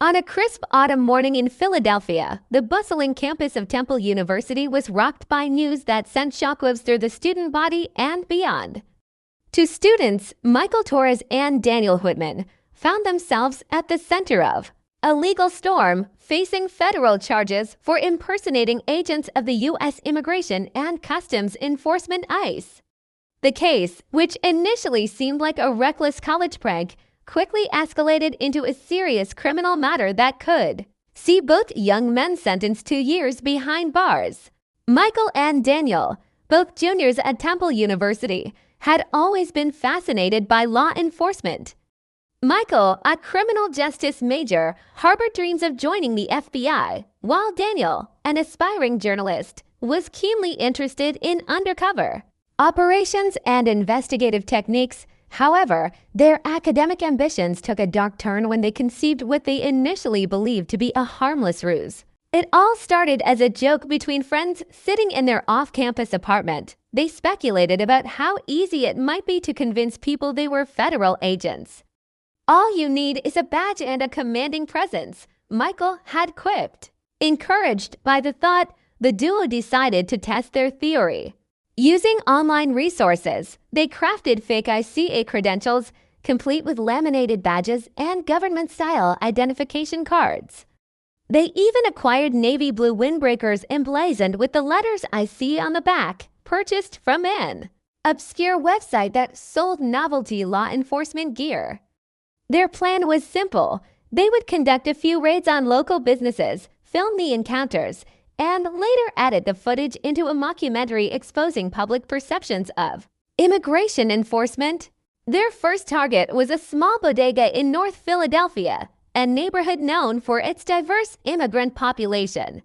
On a crisp autumn morning in Philadelphia, the bustling campus of Temple University was rocked by news that sent shockwaves through the student body and beyond. To students, Michael Torres and Daniel Whitman found themselves at the center of a legal storm, facing federal charges for impersonating agents of the U.S. Immigration and Customs Enforcement ICE. The case, which initially seemed like a reckless college prank, quickly escalated into a serious criminal matter that could see both young men sentenced to years behind bars. Michael and Daniel, both juniors at Temple University, had always been fascinated by law enforcement. Michael, a criminal justice major, harbored dreams of joining the FBI, while Daniel, an aspiring journalist, was keenly interested in undercover operations and investigative techniques. However, their academic ambitions took a dark turn when they conceived what they initially believed to be a harmless ruse. It all started as a joke between friends sitting in their off-campus apartment. They speculated about how easy it might be to convince people they were federal agents. "All you need is a badge and a commanding presence," Michael had quipped. Encouraged by the thought, the duo decided to test their theory. Using online resources, they crafted fake ICA credentials, complete with laminated badges and government-style identification cards. They even acquired navy blue windbreakers emblazoned with the letters IC on the back, purchased from an obscure website that sold novelty law enforcement gear. Their plan was simple. They would conduct a few raids on local businesses, film the encounters, and later added the footage into a mockumentary exposing public perceptions of immigration enforcement. Their first target was a small bodega in North Philadelphia, a neighborhood known for its diverse immigrant population.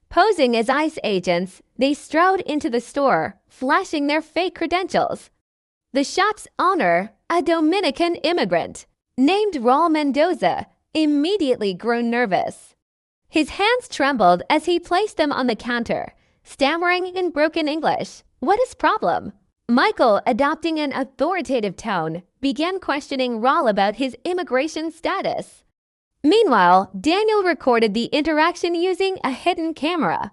Posing as ICE agents, they strode into the store, flashing their fake credentials. The shop's owner, a Dominican immigrant named Raul Mendoza, immediately grew nervous. His hands trembled as he placed them on the counter, stammering in broken English. "What is problem?" Michael, adopting an authoritative tone, began questioning Raul about his immigration status. Meanwhile, Daniel recorded the interaction using a hidden camera.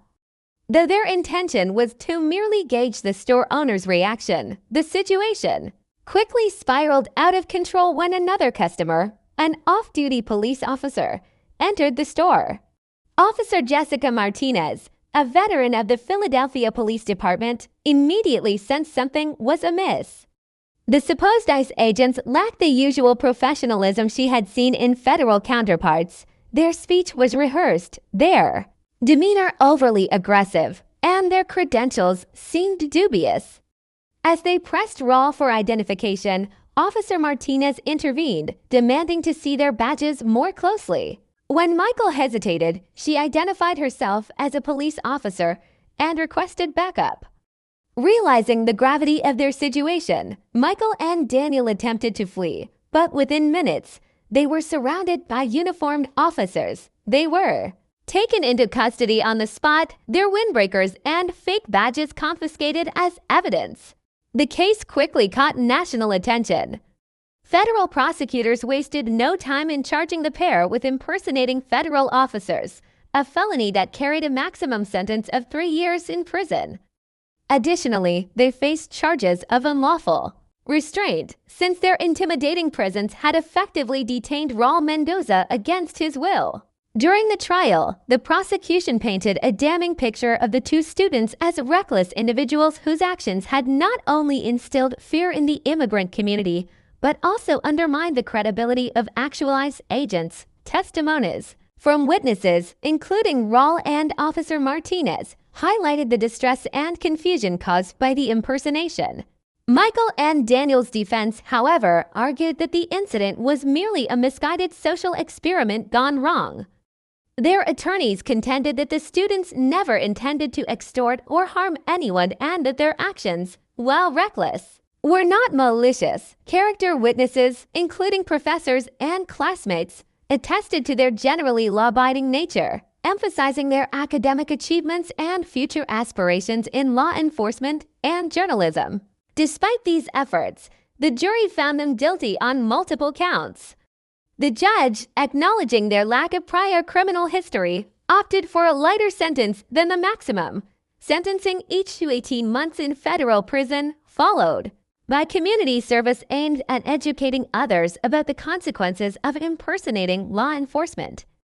Though their intention was to merely gauge the store owner's reaction, the situation quickly spiraled out of control when another customer, an off-duty police officer, entered the store. Officer Jessica Martinez, a veteran of the Philadelphia Police Department, immediately sensed something was amiss. The supposed ICE agents lacked the usual professionalism she had seen in federal counterparts. Their speech was rehearsed, their demeanor overly aggressive, and their credentials seemed dubious. As they pressed Raul for identification, Officer Martinez intervened, demanding to see their badges more closely. When Michael hesitated, she identified herself as a police officer and requested backup. Realizing the gravity of their situation, Michael and Daniel attempted to flee, but within minutes, they were surrounded by uniformed officers. They were taken into custody on the spot, their windbreakers and fake badges confiscated as evidence. The case quickly caught national attention. Federal prosecutors wasted no time in charging the pair with impersonating federal officers, a felony that carried a maximum sentence of 3 years in prison. Additionally, they faced charges of unlawful restraint, since their intimidating presence had effectively detained Raul Mendoza against his will. During the trial, the prosecution painted a damning picture of the two students as reckless individuals whose actions had not only instilled fear in the immigrant community, but also undermined the credibility of actual ICE agents. Testimonies from witnesses, including Raul and Officer Martinez, highlighted the distress and confusion caused by the impersonation. Michael and Daniel's defense, however, argued that the incident was merely a misguided social experiment gone wrong. Their attorneys contended that the students never intended to extort or harm anyone and that their actions, while reckless, were not malicious. Character witnesses, including professors and classmates, attested to their generally law-abiding nature, emphasizing their academic achievements and future aspirations in law enforcement and journalism. Despite these efforts, the jury found them guilty on multiple counts. The judge, acknowledging their lack of prior criminal history, opted for a lighter sentence than the maximum, sentencing each to 18 months in federal prison, followed by community service aimed at educating others about the consequences of impersonating law enforcement.